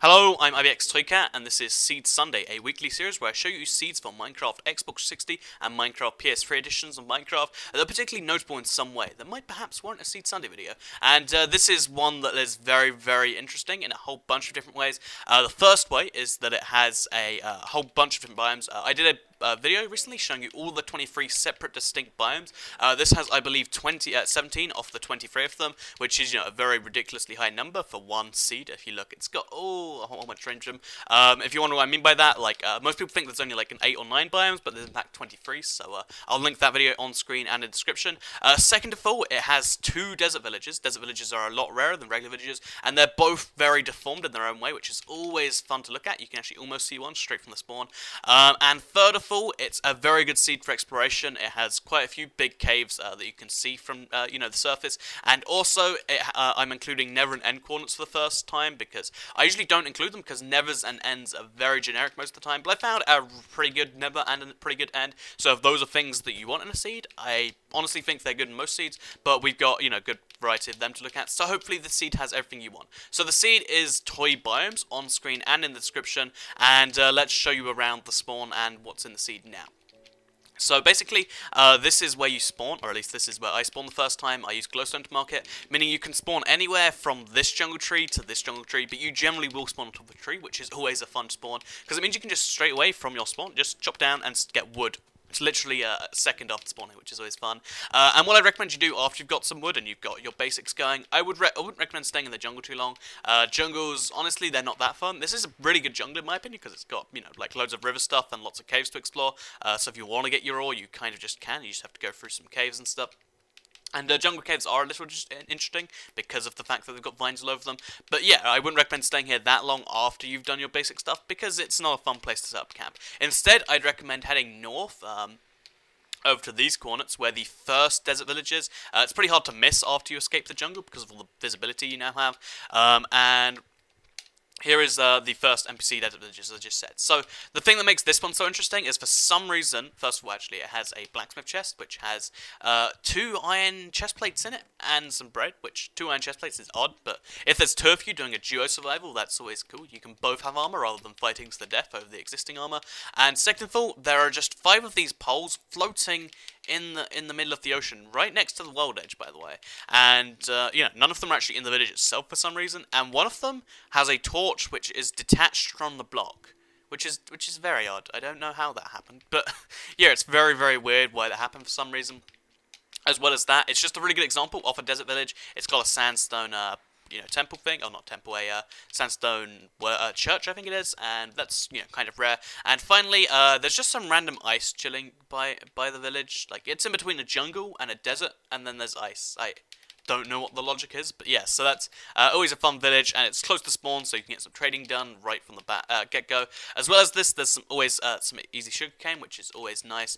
Hello, I'm IBX and this is Seed Sunday, a weekly series where I show you seeds for Minecraft Xbox 60 and Minecraft PS3 editions of Minecraft that are particularly notable in some way that might perhaps warrant a Seed Sunday video. And this is one that is very, very interesting in a whole bunch of different ways. The first way is that it has a whole bunch of different biomes. I did a video recently showing you all the 23 separate distinct biomes. This has, I believe, 17 off the 23 of them, which is, a very ridiculously high number for one seed. If you look, it's got a whole bunch of them. If you wonder what I mean by that, most people think there's only like an 8 or 9 biomes, but there's in fact 23. So I'll link that video on screen and in the description. Second of all, it has 2 desert villages. Desert villages are a lot rarer than regular villages, and they're both very deformed in their own way, which is always fun to look at. You can actually almost see one straight from the spawn. And third of all, it's a very good seed for exploration. It has quite a few big caves that you can see from the surface, and also I'm including nether and end coordinates for the first time because I usually don't include them because nethers and ends are very generic most of the time. But I found a pretty good nether and a pretty good end. So if those are things that you want in a seed, I honestly think they're good in most seeds. But we've got good variety of them to look at. So hopefully the seed has everything you want. So the seed is toybiomes on screen and in the description, and let's show you around the spawn and what's in the seed now. So basically, this is where you spawn, or at least this is where I spawned the first time. I used glowstone to mark it, meaning you can spawn anywhere from this jungle tree to this jungle tree, but you generally will spawn on top of a tree, which is always a fun spawn, because it means you can just straight away from your spawn, just chop down and get wood. It's literally a second after spawning, which is always fun. And what I recommend you do after you've got some wood and you've got your basics going, I wouldn't recommend staying in the jungle too long. Jungles, honestly, they're not that fun. This is a really good jungle in my opinion because it's got, like loads of river stuff and lots of caves to explore. So if you want to get your ore, you kind of just can. You just have to go through some caves and stuff. And jungle caves are a little just interesting because of the fact that they've got vines all over them. But yeah, I wouldn't recommend staying here that long after you've done your basic stuff because it's not a fun place to set up camp. Instead, I'd recommend heading north, over to these coordinates where the first desert village is. It's pretty hard to miss after you escape the jungle because of all the visibility you now have. And here is the first NPC desert village, as I just said. So, the thing that makes this one so interesting is for some reason, first of all, actually, it has a blacksmith chest, which has 2 iron chest plates in it, and some bread, which 2 iron chest plates is odd, but if there's 2 of you doing a duo survival, that's always cool. You can both have armor rather than fighting to the death over the existing armor. And second of all, there are just 5 of these poles floating in the middle of the ocean, right next to the world edge, by the way. And none of them are actually in the village itself for some reason. And one of them has a torch which is detached from the block, which is very odd. I don't know how that happened, but yeah, it's very, very weird why that happened for some reason. As well as that, it's just a really good example of a desert village. It's got a sandstone temple thing, or not temple, a sandstone church, I think it is, and that's, kind of rare. And finally, there's just some random ice chilling by the village. Like, it's in between a jungle and a desert, and then there's ice. I don't know what the logic is, but yeah, so that's always a fun village, and it's close to spawn, so you can get some trading done right from the get-go. As well as this, there's always some easy sugarcane, which is always nice.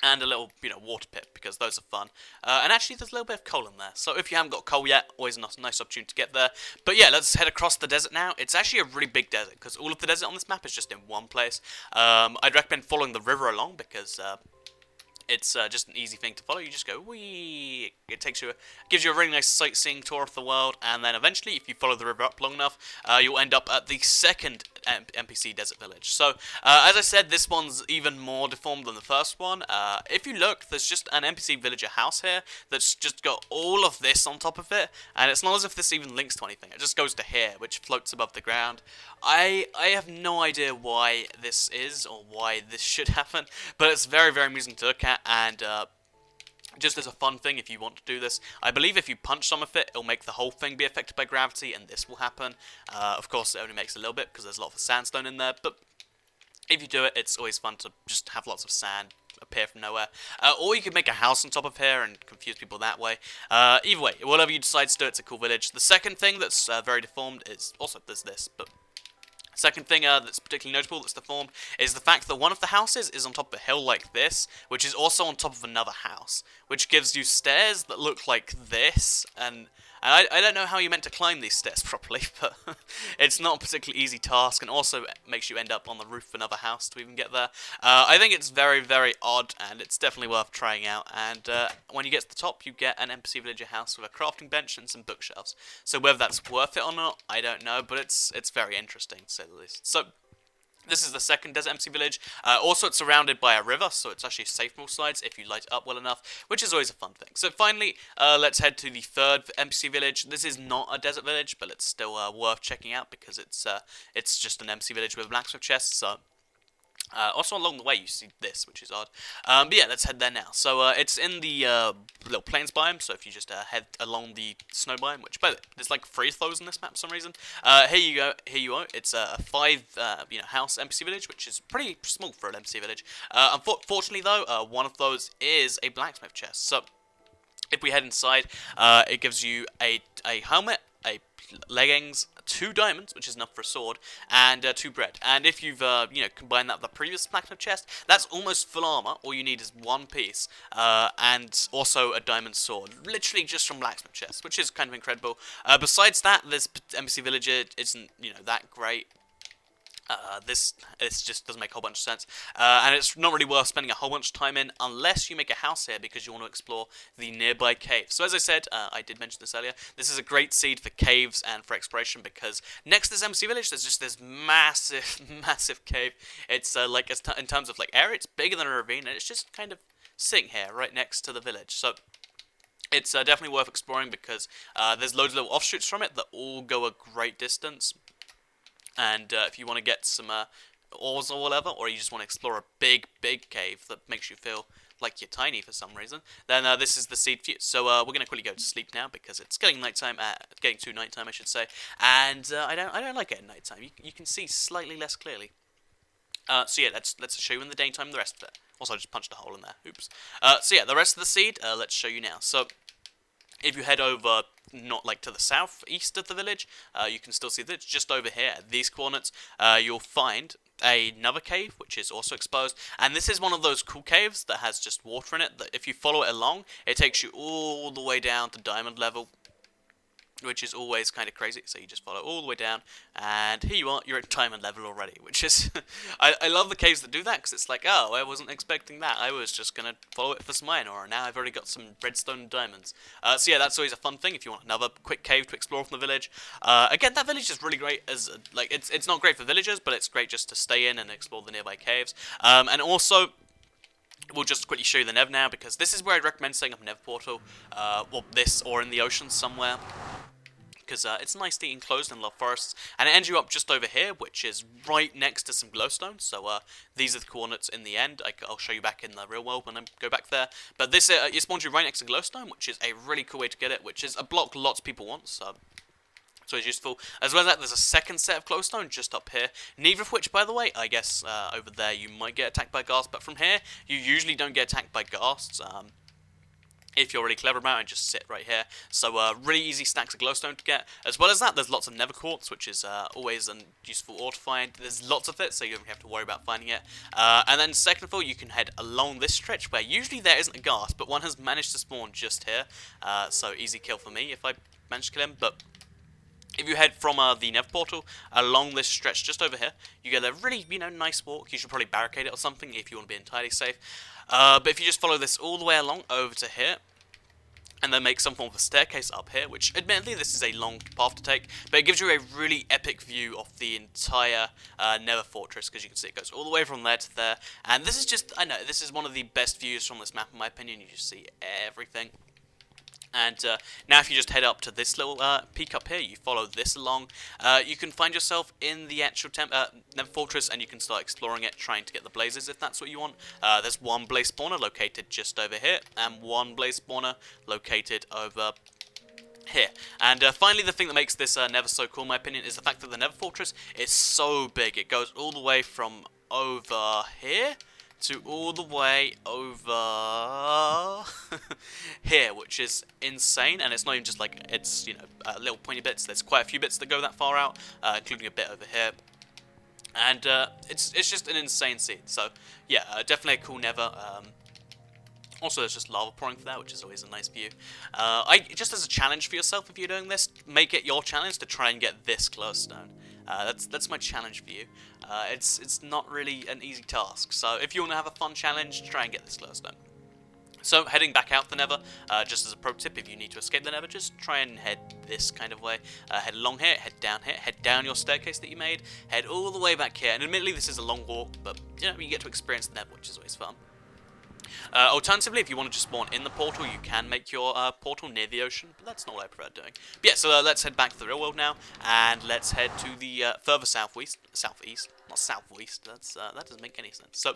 And a little, water pit, because those are fun. And actually, there's a little bit of coal in there. So if you haven't got coal yet, always a nice opportunity to get there. But yeah, let's head across the desert now. It's actually a really big desert, because all of the desert on this map is just in one place. I'd recommend following the river along, because it's just an easy thing to follow. You just go, wee. It gives you a really nice sightseeing tour of the world, and then eventually, if you follow the river up long enough, you'll end up at the second NPC desert village. So, as I said, this one's even more deformed than the first one. If you look, there's just an NPC villager house here that's just got all of this on top of it, and it's not as if this even links to anything. It just goes to here, which floats above the ground. I have no idea why this is, or why this should happen, but it's very, very amusing to look at, and just as a fun thing, if you want to do this, I believe if you punch some of it, it'll make the whole thing be affected by gravity, and this will happen. Of course, it only makes a little bit, because there's a lot of sandstone in there, but if you do it, it's always fun to just have lots of sand appear from nowhere. Or you could make a house on top of here and confuse people that way. Either way, whatever you decide to do, it's a cool village. The second thing that's very deformed is, also there's this, but second thing that's particularly notable that's deformed is the fact that one of the houses is on top of a hill like this, which is also on top of another house, which gives you stairs that look like this, and And I don't know how you're meant to climb these stairs properly, but it's not a particularly easy task, and also it makes you end up on the roof of another house to even get there. I think it's very, very odd, and it's definitely worth trying out. And when you get to the top, you get an NPC villager house with a crafting bench and some bookshelves. So whether that's worth it or not, I don't know, but it's very interesting, to say the least. So this is the second desert MC village. Also, it's surrounded by a river, so it's actually safe from all sides if you light it up well enough, which is always a fun thing. So finally, let's head to the third MC village. This is not a desert village, but it's still worth checking out because it's just an MC village with a blacksmith chest. So also along the way you see this, which is odd. But yeah, let's head there now. So it's in the little plains biome, so if you just head along the snow biome, which by the way, there's like 3 of those in this map for some reason. Here you go, here you are. It's a 5 house NPC village, which is pretty small for an NPC village. Unfortunately though, one of those is a blacksmith chest. So if we head inside, it gives you a helmet, leggings, 2 diamonds, which is enough for a sword, and 2 bread. And if you've combined that with the previous blacksmith chest, that's almost full armor. All you need is 1 piece, and also a diamond sword, literally just from blacksmith chest, which is kind of incredible. Besides that, this NPC villager isn't that great. This just doesn't make a whole bunch of sense, and it's not really worth spending a whole bunch of time in unless you make a house here because you want to explore the nearby caves. So as I said, I did mention this earlier, this is a great seed for caves and for exploration because next to this MC village there's just this massive, massive cave. It's in terms of like area, it's bigger than a ravine, and it's just kind of sitting here right next to the village. So it's definitely worth exploring because there's loads of little offshoots from it that all go a great distance. And if you want to get some ores or whatever, or you just want to explore a big, big cave that makes you feel like you're tiny for some reason, then this is the seed for you. So we're going to quickly go to sleep now because it's getting nighttime, getting to nighttime, I should say. And I don't like it at nighttime. You can see slightly less clearly. So yeah, let's show you in the daytime the rest of it. Also, I just punched a hole in there. Oops. So yeah, the rest of the seed, let's show you now. So if you head over, not like to the southeast of the village, you can still see that it's just over here at these coordinates. You'll find another cave which is also exposed, and this is one of those cool caves that has just water in it that if you follow it along, it takes you all the way down to diamond level, which is always kind of crazy. So you just follow all the way down, and here you are, you're at diamond level already, which is I love the caves that do that, because it's like, oh, I wasn't expecting that, I was just going to follow it for some iron ore, and now I've already got some redstone and diamonds. So yeah, that's always a fun thing if you want another quick cave to explore from the village. Again, that village is really great, as like it's not great for villagers, but it's great just to stay in and explore the nearby caves. And also, we'll just quickly show you the Nether now, because this is where I'd recommend setting up a Nether Portal, well, this or in the ocean somewhere, because it's nicely enclosed in love forests, and it ends you up just over here, which is right next to some glowstone. So these are the coordinates in the end. I'll show you back in the real world when I go back there. But this it spawns you right next to glowstone, which is a really cool way to get it, which is a block lots of people want. So it's useful. As well as that, there's a second set of glowstone just up here. Neither of which, by the way, I guess over there you might get attacked by ghasts, but from here you usually don't get attacked by ghasts. If you're really clever about it, just sit right here. So really easy stacks of glowstone to get. As well as that, there's lots of nether quartz, which is always a useful ore to find. There's lots of it, so you don't have to worry about finding it. And then second of all, you can head along this stretch where usually there isn't a ghast, but one has managed to spawn just here. So easy kill for me if I manage to kill him. But if you head from the Nether Portal along this stretch just over here, you get a really, nice walk. You should probably barricade it or something if you want to be entirely safe. But if you just follow this all the way along over to here, and then make some form of a staircase up here, which admittedly this is a long path to take, but it gives you a really epic view of the entire Nether Fortress, because you can see it goes all the way from there to there, and this is just, I know, this is one of the best views from this map in my opinion. You just see everything. And now if you just head up to this little peak up here, you follow this along, you can find yourself in the actual Nether Fortress, and you can start exploring it, trying to get the blazes if that's what you want. There's one blaze spawner located just over here, and one blaze spawner located over here. And finally, the thing that makes this Nether so cool in my opinion is the fact that the Nether Fortress is so big. It goes all the way from over here to all the way over here, which is insane. And it's not even just like, it's, little pointy bits. There's quite a few bits that go that far out, including a bit over here. And it's just an insane scene. So yeah, definitely a cool Nether. Also, there's just lava pouring there, which is always a nice view. Just as a challenge for yourself, if you're doing this, make it your challenge to try and get this glowstone. That's my challenge for you. It's not really an easy task, so if you want to have a fun challenge, try and get this glowstone. So, heading back out the Nether, just as a pro tip, if you need to escape the Nether, just try and head this kind of way. Head along here, head down your staircase that you made, head all the way back here. And admittedly, this is a long walk, but you know, you get to experience the Nether, which is always fun. Alternatively, if you want to just spawn in the portal, you can make your portal near the ocean, but that's not what I prefer doing. But yeah, so let's head back to the real world now, and let's head to the further southeast, not southwest, that doesn't make any sense. So,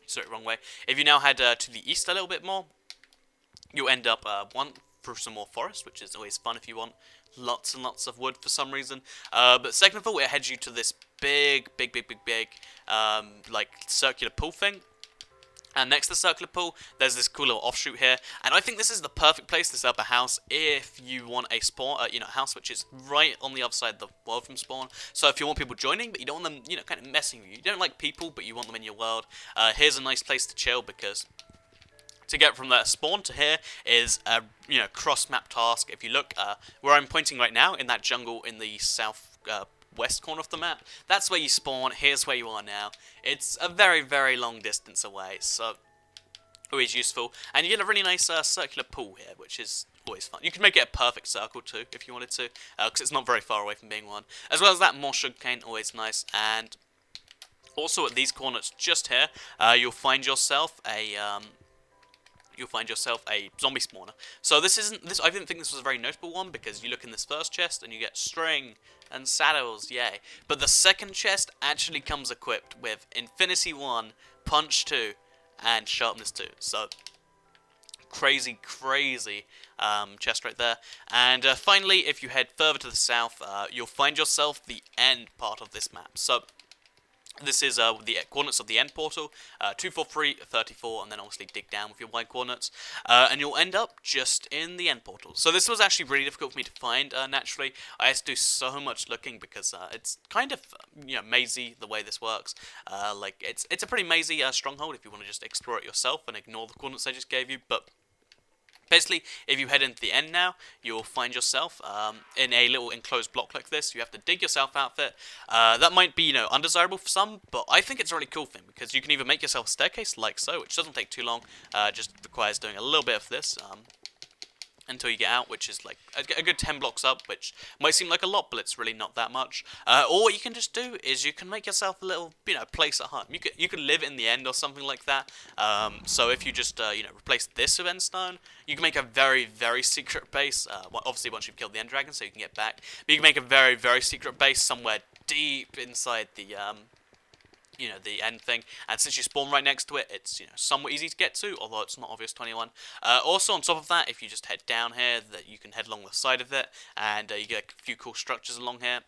sorry, wrong way. If you now head to the east a little bit more, you'll end up, through some more forest, which is always fun if you want lots and lots of wood for some reason. But second of all, it heads you to this big, like, circular pool thing. And next to the circular pool, there's this cool little offshoot here, and I think this is the perfect place to set up a house if you want a spawn, house which is right on the other side of the world from spawn. So if you want people joining, but you don't want them, kind of messing with you. You don't like people, but you want them in your world. Here's a nice place to chill, because to get from that spawn to here is a, cross-map task. If you look where I'm pointing right now, in that jungle in the south west corner of the map, that's where you spawn. Here's where you are now. It's a very, very long distance away, so always useful. And you get a really nice circular pool here, which is always fun. You can make it a perfect circle too, if you wanted to, because it's not very far away from being one. As well as that, more sugarcane, always nice. And also at these corners just here, you'll find yourself a zombie spawner. So I didn't think this was a very notable one, because you look in this first chest and you get string and saddles, yay. But the second chest actually comes equipped with Infinity 1, Punch 2, and Sharpness 2. So, crazy chest right there. And finally, if you head further to the south, you'll find yourself the end part of this map. So, this is the coordinates of the end portal, 243, 34, and then obviously dig down with your Y coordinates, and you'll end up just in the end portal. So this was actually really difficult for me to find, naturally. I had to do so much looking, because it's kind of, mazy the way this works. It's a pretty mazy stronghold if you want to just explore it yourself and ignore the coordinates I just gave you, but basically, if you head into the end now, you'll find yourself in a little enclosed block like this. You have to dig yourself out of it. That might be, undesirable for some, but I think it's a really cool thing, because you can either make yourself a staircase like so, which doesn't take too long, just requires doing a little bit of this until you get out, which is like a good 10 blocks up, which might seem like a lot, but it's really not that much. Or what you can just do is you can make yourself a little, place at home. You could live in the end or something like that. So if you just, replace this with endstone, you can make a very, very secret base. Obviously, once you've killed the end dragon, so you can get back. But you can make a very, very secret base somewhere deep inside the the end thing, and since you spawn right next to it, it's, somewhat easy to get to, although it's not obvious to anyone. Also, on top of that, if you just head down here, that you can head along the side of it, and you get a few cool structures along here.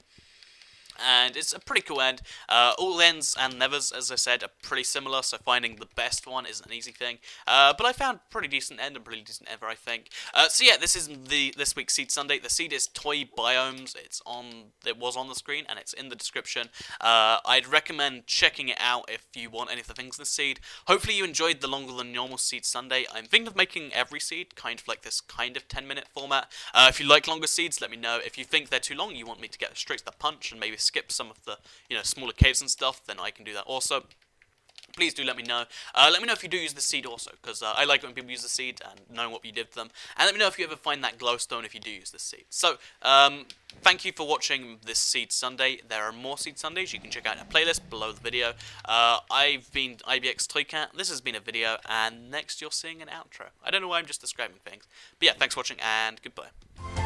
And it's a pretty cool end. All ends and nethers, as I said, are pretty similar, so finding the best one isn't an easy thing. But I found pretty decent end and pretty decent nether, I think. So yeah, this is this week's Seed Sunday. The seed is Toy Biomes. It was on the screen, and it's in the description. I'd recommend checking it out if you want any of the things in the seed. Hopefully you enjoyed the longer than normal Seed Sunday. I'm thinking of making every seed kind of like this kind of 10-minute format. If you like longer seeds, let me know. If you think they're too long, you want me to get straight to the punch and maybe skip some of the smaller caves and stuff, then I can do that also. Please do let me know. Let me know if you do use the seed also, because I like when people use the seed and knowing what you did to them. And let me know if you ever find that glowstone if you do use the seed. So, thank you for watching this Seed Sunday. There are more Seed Sundays. You can check out a playlist below the video. I've been IBX Toycat. This has been a video, and next you're seeing an outro. I don't know why I'm just describing things. But yeah, thanks for watching, and goodbye.